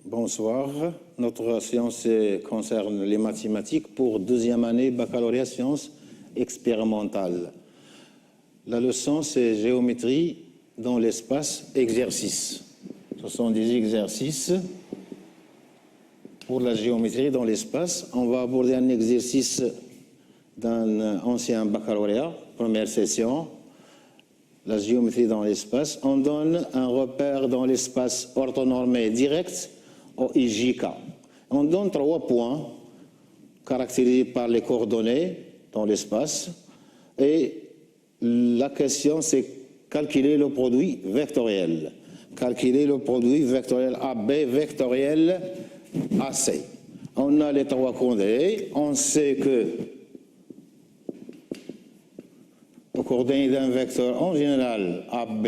Bonsoir. Notre séance concerne les mathématiques pour deuxième année baccalauréat sciences expérimentales. La leçon, c'est géométrie dans l'espace exercice. Ce sont des exercices pour la géométrie dans l'espace. On va aborder un exercice d'un ancien baccalauréat, première session, la géométrie dans l'espace. On donne un repère dans l'espace orthonormé direct au IJK. On donne 3 points caractérisés par les coordonnées dans l'espace et la question c'est calculer le produit vectoriel. Calculer le produit vectoriel AB vectoriel AC. On a les 3 coordonnées, on sait que les coordonnées d'un vecteur en général AB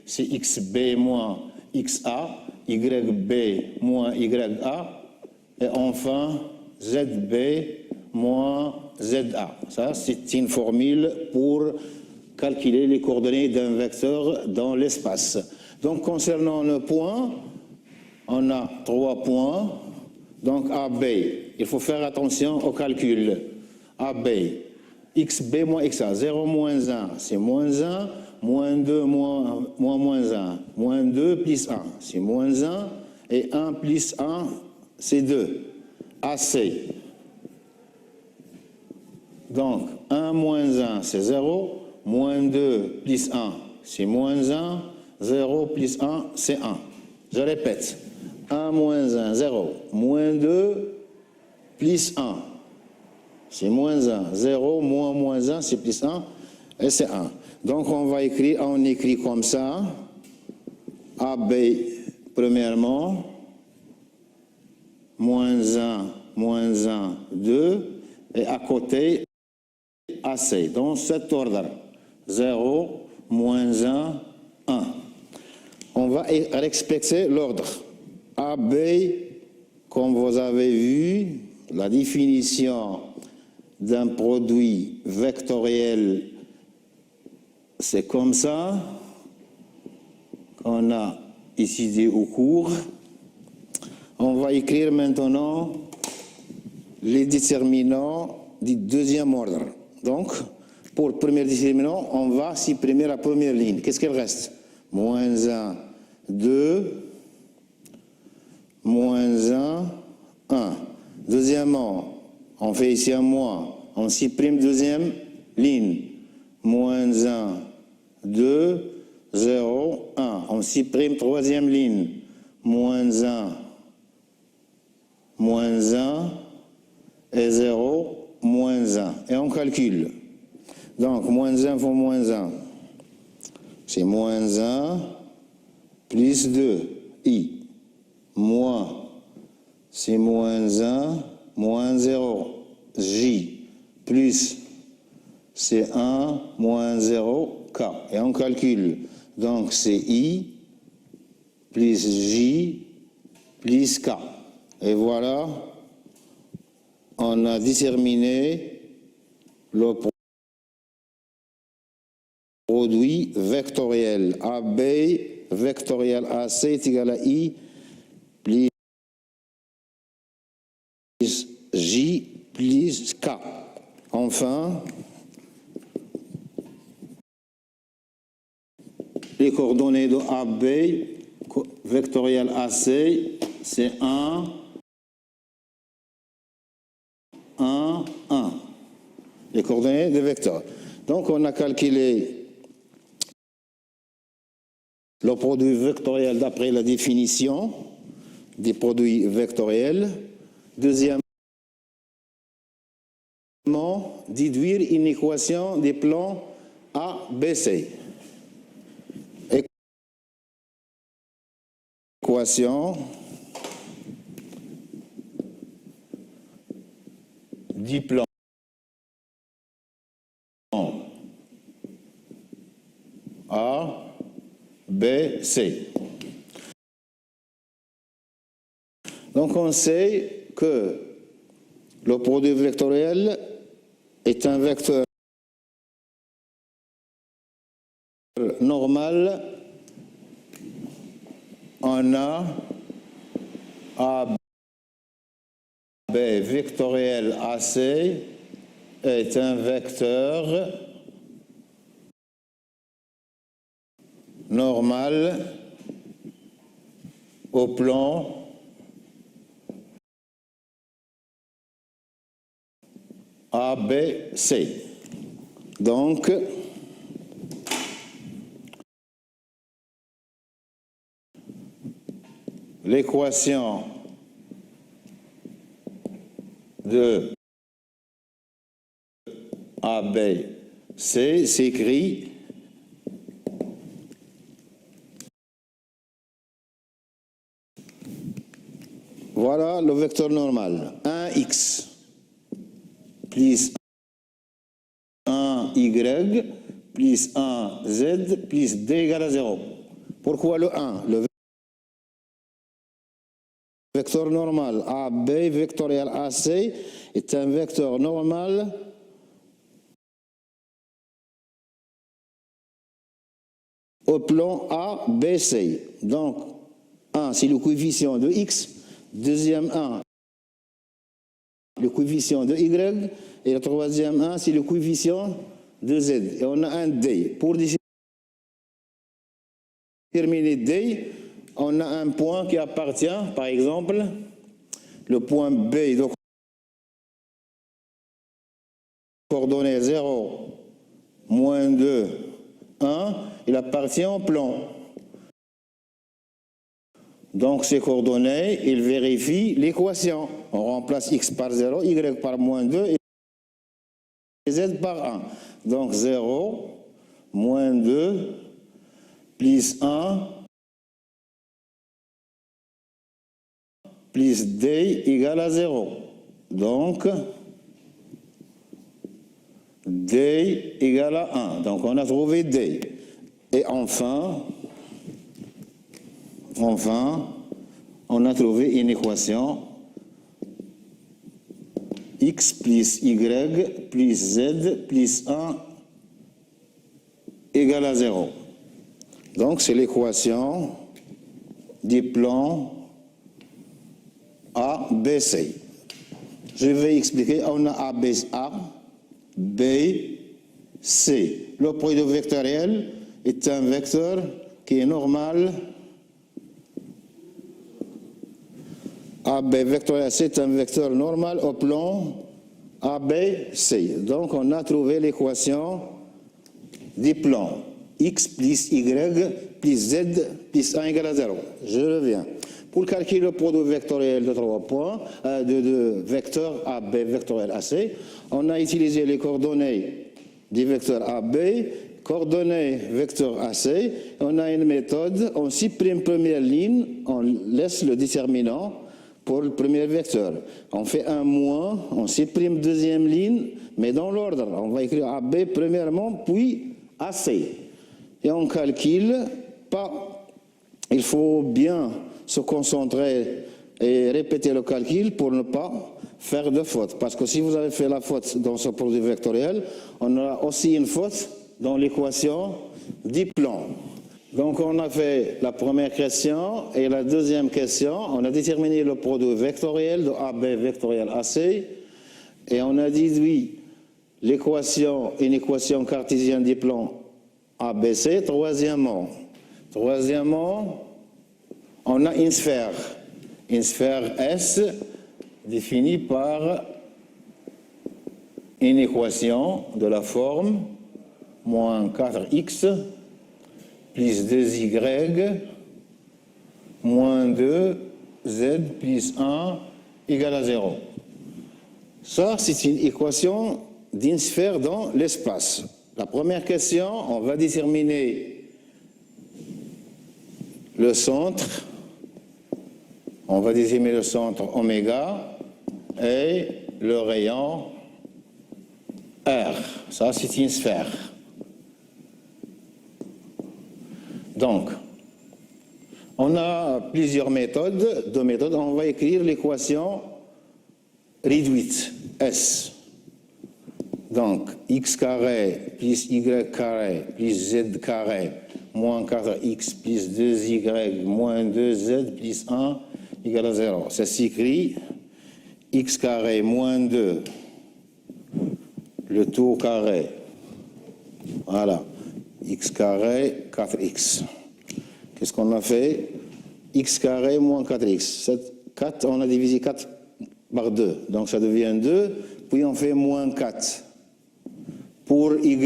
c'est XB moins XA, YB moins YA, et enfin ZB moins ZA. Ça, c'est une formule pour calculer les coordonnées d'un vecteur dans l'espace. Donc, concernant le point, on a 3 points. Donc, AB, il faut faire attention au calcul. AB, XB moins XA, 0 moins 1, c'est moins 1. Moins 2 moins 1, moins 2 plus 1, c'est moins 1, et 1 plus 1, c'est 2. AC. Donc, 1 moins 1, c'est 0, moins 2 plus 1, c'est moins 1, 0 plus 1, c'est 1. Je répète, 1 moins 1, 0, moins 2 plus 1, c'est moins 1, 0, moins 1, c'est plus 1, et c'est 1. Donc on va écrire, on écrit comme ça, AB premièrement, moins 1, 2, et à côté AC, dans cet ordre, 0, moins 1, 1. On va respecter l'ordre. AB, comme vous avez vu, la définition d'un produit vectoriel, c'est comme ça qu'on a étudié au cours. On va écrire maintenant les déterminants du deuxième ordre. Donc, pour le premier déterminant, on va supprimer la première ligne. Qu'est-ce qu'il reste? Moins 1, 2, moins 1, 1. Deuxièmement, on fait ici un moins. On supprime deuxième ligne. Moins 1, 2, 0, 1. On supprime troisième ligne. Moins 1, et 0, moins 1. Et on calcule. Donc, moins 1 fois moins 1, c'est moins 1 plus 2, I. Moins, c'est moins 1, moins 0, J. Plus, c'est 1, moins 0, K. Et on calcule. Donc, c'est I plus J plus K. Et voilà, on a déterminé le produit vectoriel. AB vectoriel AC est égal à I plus J plus K. Enfin, les coordonnées de AB, vectoriel AC, c'est 1, 1, 1. Les coordonnées des vecteurs. Donc, on a calculé le produit vectoriel d'après la définition des produits vectoriels. Deuxièmement, déduire une équation des plans ABC. Équation du plan A, B, C. Donc on sait que le produit vectoriel est un vecteur normal en A, AB vectoriel AC est un vecteur normal au plan ABC. Donc, l'équation de ABC s'écrit voilà le vecteur normal, 1x plus 1y plus 1z plus d égale à 0. Pourquoi le 1? Le vecteur normal AB vectoriel AC est un vecteur normal au plan ABC. Donc, 1, c'est le coefficient de x. Deuxième 1, le coefficient de y. Et le troisième 1, c'est le coefficient de z. Et on a un d. Pour déterminer d, on a un point qui appartient, par exemple, le point B de coordonnées 0, moins 2, 1, il appartient au plan. Donc, ces coordonnées, ils vérifient l'équation. On remplace x par 0, y par moins 2 et z par 1. Donc, 0, moins 2, plus 1, plus d égale à 0. Donc, d égale à 1. Donc, on a trouvé d. Et enfin, on a trouvé une équation x plus y plus z plus 1 égale à 0. Donc, c'est l'équation du plan ABC. Je vais expliquer. On a A, B, C. Le produit vectoriel est un vecteur qui est normal. AB vectoriel, c'est un vecteur normal au plan ABC. Donc, on a trouvé l'équation du plan x plus y plus z plus 1 égale à 0. Je reviens. Pour calculer le produit vectoriel de 3 points, de vecteur AB vectoriel AC, on a utilisé les coordonnées du vecteur AB, coordonnées vecteur AC. On a une méthode, on supprime première ligne, on laisse le déterminant pour le premier vecteur. On fait un moins, on supprime deuxième ligne, mais dans l'ordre. On va écrire AB premièrement, puis AC. Et on calcule pas. Il faut bien se concentrer et répéter le calcul pour ne pas faire de faute. Parce que si vous avez fait la faute dans ce produit vectoriel, on a aussi une faute dans l'équation du plan. Donc, on a fait la première question et la deuxième question. On a déterminé le produit vectoriel de AB vectoriel AC et on a déduit l'équation, une équation cartésienne du plan ABC. Troisièmement, on a une sphère S définie par une équation de la forme moins 4x plus 2y moins 2z plus 1 égale à 0. Ça, c'est une équation d'une sphère dans l'espace. La première question, on va déterminer le centre. On va déterminer le centre oméga et le rayon R. Ça, c'est une sphère. Donc, on a plusieurs méthodes. On va écrire l'équation réduite, S. Donc, x carré plus y carré plus z carré moins 4x plus 2y moins 2z plus 1 égale à 0. Ça s'écrit x carré moins 2, le tout au carré. Voilà. X carré, 4x. Qu'est-ce qu'on a fait? X carré moins 4x. 4, on a divisé 4 par 2. Donc ça devient 2. Puis on fait moins 4. Pour y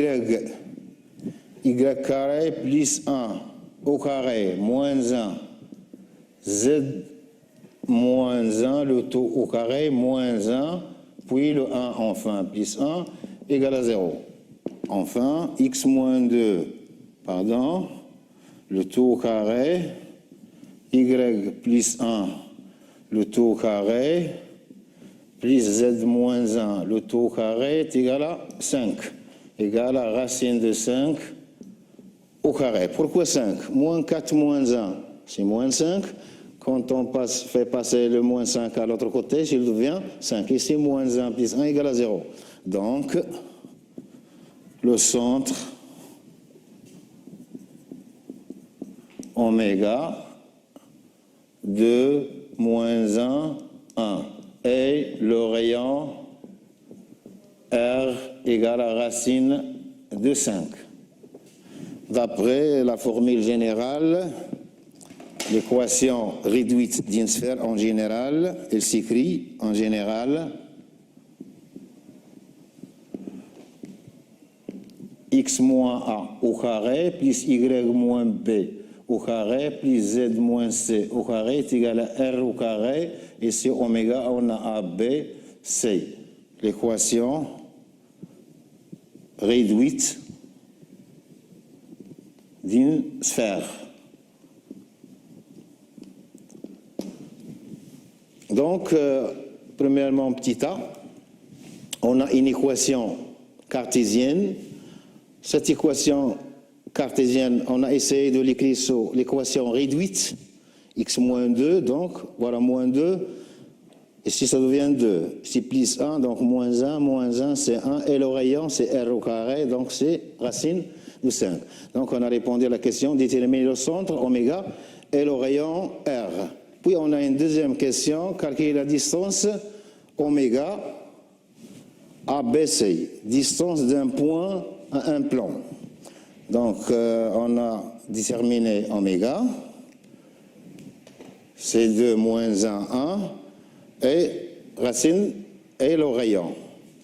carré plus 1 au carré moins 1. Z moins 1, le tout au carré moins 1. Puis le 1 enfin plus 1 égale à 0. Enfin, x moins 2, pardon, le tout au carré, y plus 1, le tout au carré, plus z moins 1, le tout au carré est égal à 5, égal à racine de 5 au carré. Pourquoi 5? Moins 4 moins 1, c'est moins 5. Quand on fait passer le moins 5 à l'autre côté, il devient 5. Ici, moins 1 plus 1 égale à 0. Donc, le centre oméga 2 moins 1, 1. Et le rayon R égale à racine de 5. D'après la formule générale, l'équation réduite d'une sphère en général, elle s'écrit en général x moins a au carré plus y moins b au carré plus z moins c au carré est égal à r au carré. Et c'est oméga, on a a, b, c. L'équation réduite d'une sphère. Donc, premièrement, petit a, on a une équation cartésienne. Cette équation cartésienne, on a essayé de l'écrire sur l'équation réduite, x moins 2, donc voilà moins 2, ici ça devient 2, ici plus 1, donc moins 1 c'est 1, et le rayon c'est r au carré, donc c'est racine de 5. Donc on a répondu à la question, déterminer le centre, oméga, et le rayon r. Puis on a une deuxième question, calculer la distance, oméga, ABC, distance d'un point à un plan. Donc, on a déterminé oméga, c'est 2 moins 1, 1, et racine et le rayon.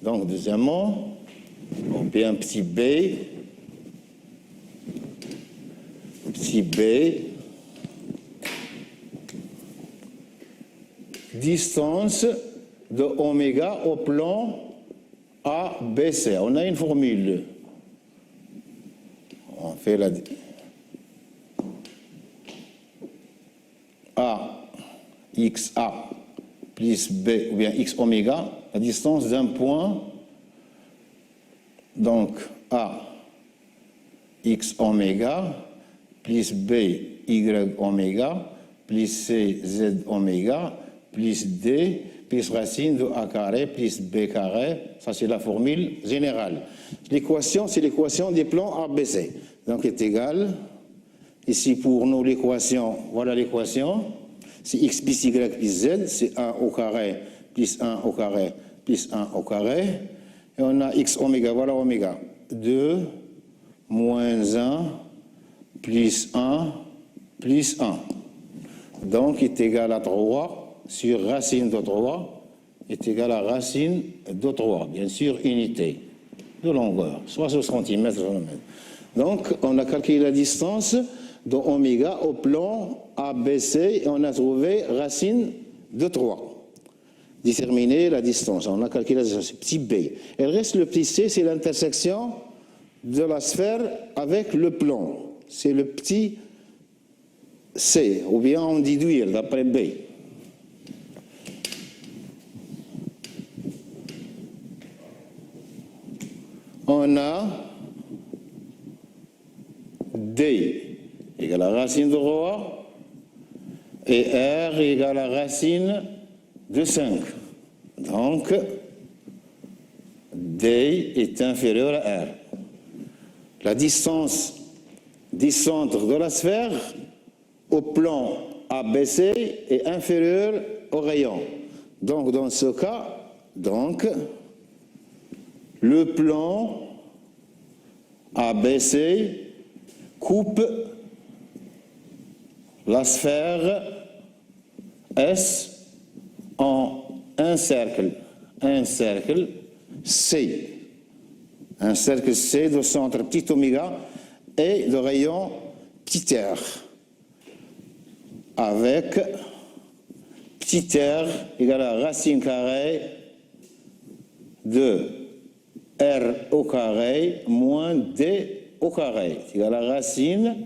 Donc, deuxièmement, on fait un petit b, distance de oméga au plan ABC. On a une formule. On fait la A, XA plus B ou bien X oméga, la distance d'un point. Donc A, X oméga plus B, Y oméga plus C, Z oméga plus D plus racine de A carré plus B carré. Ça, c'est la formule générale. L'équation, c'est l'équation des plans ABC. Donc, est égal, ici pour nous, l'équation, voilà l'équation, c'est x plus y plus z, c'est 1 au carré plus 1 au carré plus 1 au carré. Et on a x oméga, voilà oméga, 2 moins 1 plus 1 plus 1. Donc, est égal à 3 sur racine de 3 est égal à racine de 3, bien sûr, unité de longueur, soit sur centimètre, sur le mètre. Donc, on a calculé la distance de oméga au plan ABC et on a trouvé racine de 3. Déterminer la distance. On a calculé la distance, petit b. Il reste le petit c, c'est l'intersection de la sphère avec le plan. C'est le petit c, ou bien on déduire d'après b. On a D égale à racine de roi et R égale à racine de 5. Donc, D est inférieur à R. La distance du centre de la sphère au plan ABC est inférieur au rayon. Donc, dans ce cas, le plan ABC coupe la sphère S en un cercle C. Un cercle C de centre petit oméga et de rayon petit r. Avec petit r égale à racine carrée de r au carré moins d au carré égale à racine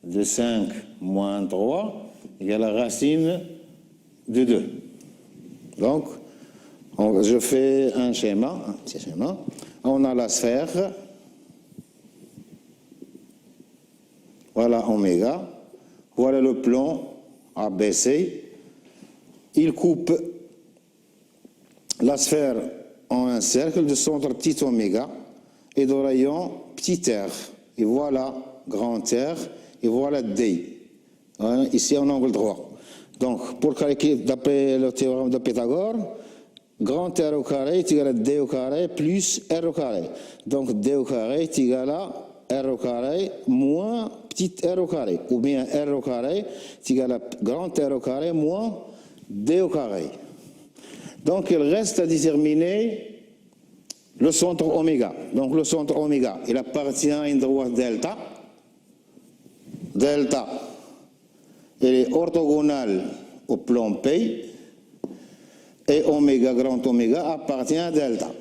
de 5 moins 3 égale à racine de 2. Donc, je fais un petit schéma. On a la sphère, voilà oméga, voilà le plan ABC. Il coupe la sphère en un cercle de centre petit oméga et de rayon petit r. Et voilà grand R et voilà D. Voilà, ici en angle droit. Donc, pour calculer d'après le théorème de Pythagore, grand R au carré est égal à D au carré plus R au carré. Donc, D au carré est égal à R au carré moins petit r au carré. Ou bien R au carré est égal à grand R au carré moins D au carré. Donc, il reste à déterminer le centre oméga. Donc, le centre oméga, il appartient à une droite delta. Delta, il est orthogonal au plan P. Et oméga, grand oméga, appartient à delta.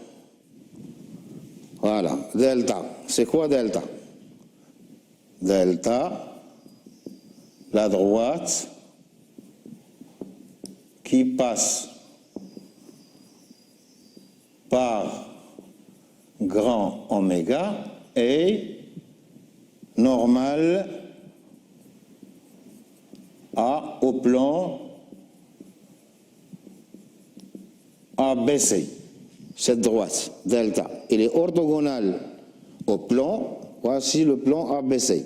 Voilà, delta. C'est quoi delta? Delta, la droite qui passe par grand oméga est normale au plan ABC. Cette droite, delta, elle est orthogonale au plan, voici le plan ABC.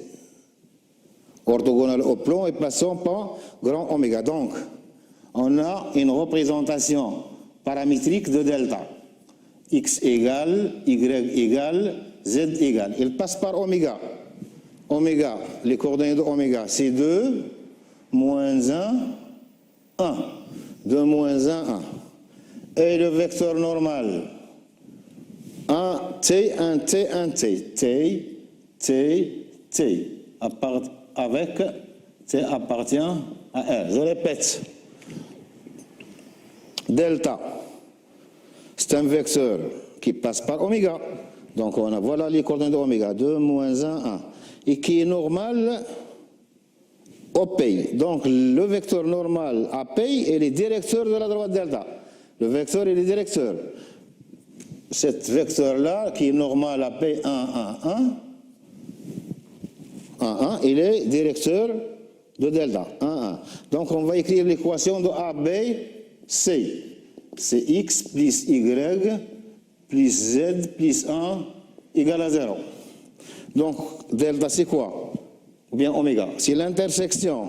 Orthogonale au plan et passant par grand oméga. Donc, on a une représentation paramétrique de delta. X égale, Y égale, Z égale. Il passe par oméga. Oméga, les coordonnées de oméga, c'est 2, moins 1, 1. 2 moins 1, 1. Et le vecteur normal, 1 T, 1 T, 1 T. T, T, T. Avec T appartient à R. Je répète. Delta, c'est un vecteur qui passe par oméga. Donc on a, voilà les coordonnées de oméga, 2 moins 1, 1. Et qui est normal au P. Donc le vecteur normal à P est le directeur de la droite delta. Le vecteur est le directeur. Cet vecteur-là, qui est normal à P1, 1, 1, 1, 1, il est directeur de delta, 1, 1. Donc on va écrire l'équation de ABC. C'est X plus Y plus Z plus 1 égale à 0. Donc delta c'est quoi? Ou bien oméga. C'est l'intersection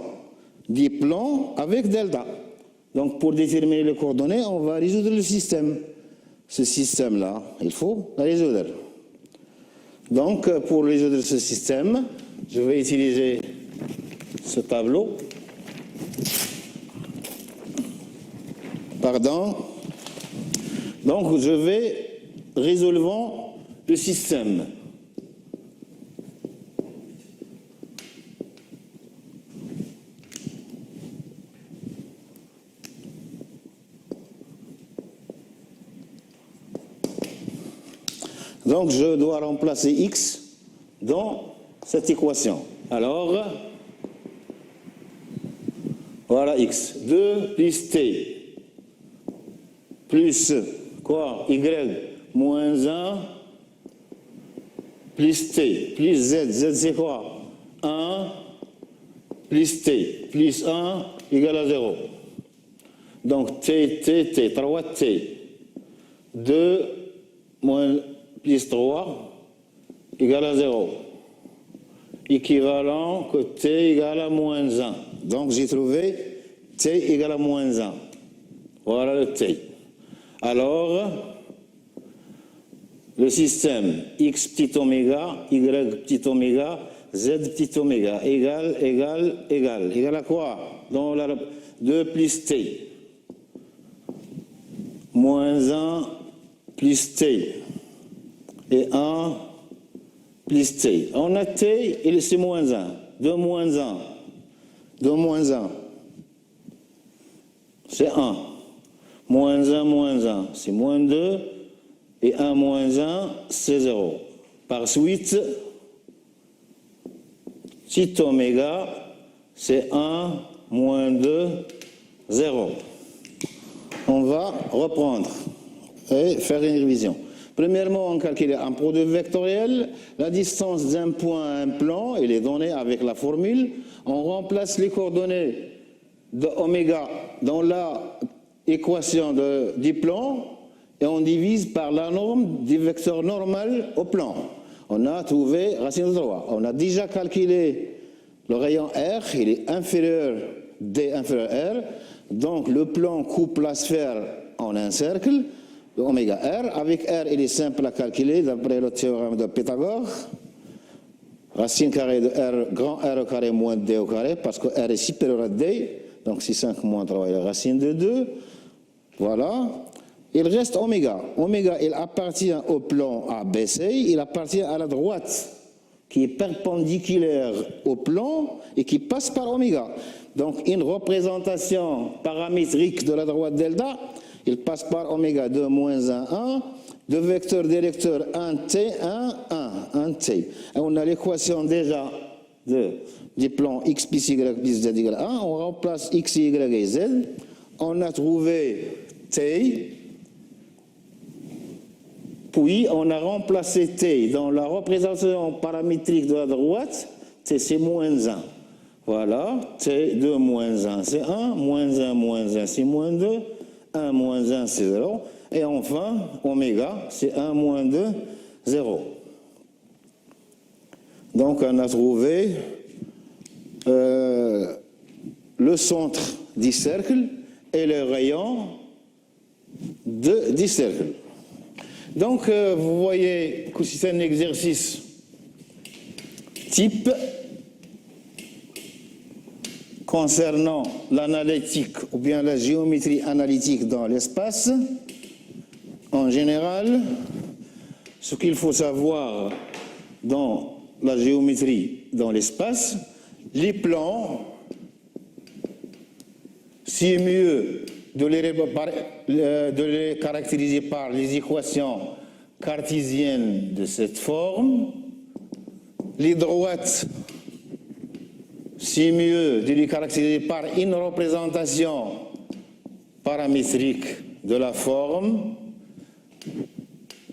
du plan avec delta. Donc, pour déterminer les coordonnées, on va résoudre le système. Ce système-là, il faut le résoudre. Donc, pour résoudre ce système, je vais utiliser ce tableau. Pardon. Donc, je vais résolver le système. Donc, je dois remplacer x dans cette équation. Alors, voilà x. 2 plus t plus quoi? Y moins 1 plus t plus z. Z c'est quoi? 1 plus t plus 1 égale à 0. Donc t, 3t. 2 moins plus 3 égale à 0. Équivalent que t égale à moins 1. Donc j'ai trouvé t égale à moins 1. Voilà le t. Alors, le système x petit oméga, y petit oméga, z petit oméga égale à quoi? Dans la 2 plus t. Moins 1 plus t. Et 1 plus t. On a t et c'est moins 1. 2 moins 1. 2 moins 1. C'est 1. Moins 1, c'est moins 2. Et 1 moins 1, c'est 0. Par suite, petit oméga, c'est 1 moins 2, 0. On va reprendre et faire une révision. Premièrement, on calcule un produit vectoriel. La distance d'un point à un plan, elle est donnée avec la formule. On remplace les coordonnées de oméga dans l'équation du plan et on divise par la norme du vecteur normal au plan. On a trouvé racine de 3. On a déjà calculé le rayon R, il est inférieur, D inférieur R. Donc le plan coupe la sphère en un cercle, de oméga R. Avec R, il est simple à calculer d'après le théorème de Pythagore. Racine carrée de R, grand R au carré moins D au carré, parce que R est supérieur à D. Donc c'est 5 moins 3 est la racine de 2. Voilà. Il reste oméga. Oméga, il appartient au plan ABC, il appartient à la droite qui est perpendiculaire au plan et qui passe par oméga. Donc une représentation paramétrique de la droite delta, il passe par oméga 2 moins 1, 1, deux vecteurs directeurs 1t, 1, 1, 1t. Et on a l'équation déjà du plan x plus y plus z égale 1, on remplace x, y et z, on a trouvé t, puis on a remplacé t dans la représentation paramétrique de la droite, t c'est moins 1. Voilà, t 2 moins 1 c'est 1, moins 1 c'est moins 2, 1 moins 1 c'est 0, et enfin oméga c'est 1 moins 2, 0. Donc on a trouvé le centre du cercle et le rayon du cercle. Donc vous voyez que c'est un exercice type concernant l'analytique ou bien la géométrie analytique dans l'espace. En général, ce qu'il faut savoir dans la géométrie dans l'espace, les plans, c'est mieux de les caractériser par les équations cartésiennes de cette forme. Les droites, c'est mieux de les caractériser par une représentation paramétrique de la forme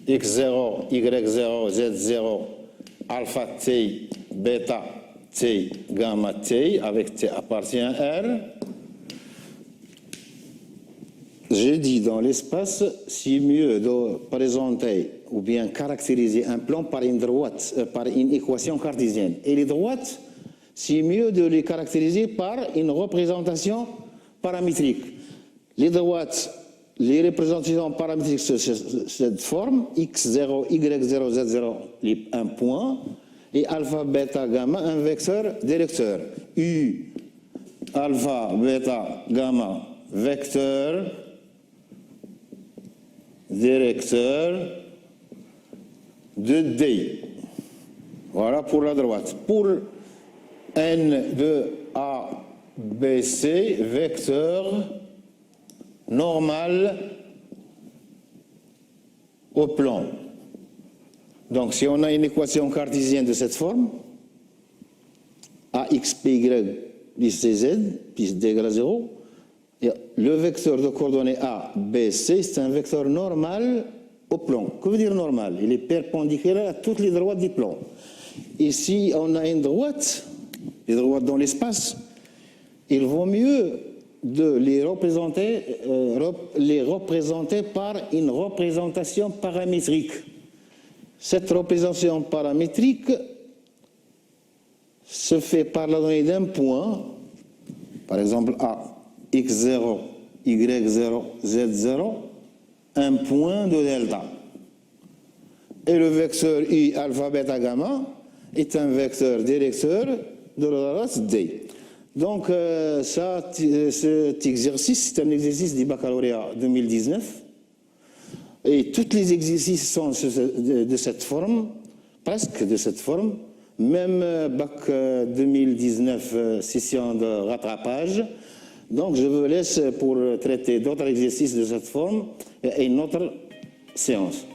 x0, y0, z0, alpha t, bêta t, gamma t, avec t appartient à R. J'ai dit dans l'espace, c'est mieux de présenter ou bien caractériser un plan par une droite, par une équation cartésienne. Et les droites, c'est mieux de les caractériser par une représentation paramétrique. Les droites, les représentations paramétriques sous cette forme, x0, y0, z0, un point, et alpha, bêta, gamma, un vecteur directeur. U, alpha, bêta, gamma, vecteur directeur de D. Voilà pour la droite. Pour N de A, B, C, vecteur normal au plan. Donc si on a une équation cartésienne de cette forme, AX, PY plus CZ plus D égale à 0, et le vecteur de coordonnées A, B, C, c'est un vecteur normal au plan. Que veut dire normal? Il est perpendiculaire à toutes les droites du plan. Et si on a une droite, les droites dans l'espace, il vaut mieux de les représenter par une représentation paramétrique. Cette représentation paramétrique se fait par la donnée d'un point Par exemple, A, x0, y0, z0, un point de delta. Et le vecteur I alpha beta gamma est un vecteur directeur de la race D. Donc, cet exercice, c'est un exercice du baccalauréat 2019. Et tous les exercices sont de cette forme, presque de cette forme. Même bac 2019, session de rattrapage. Donc, je vous laisse pour traiter d'autres exercices de cette forme et une autre séance.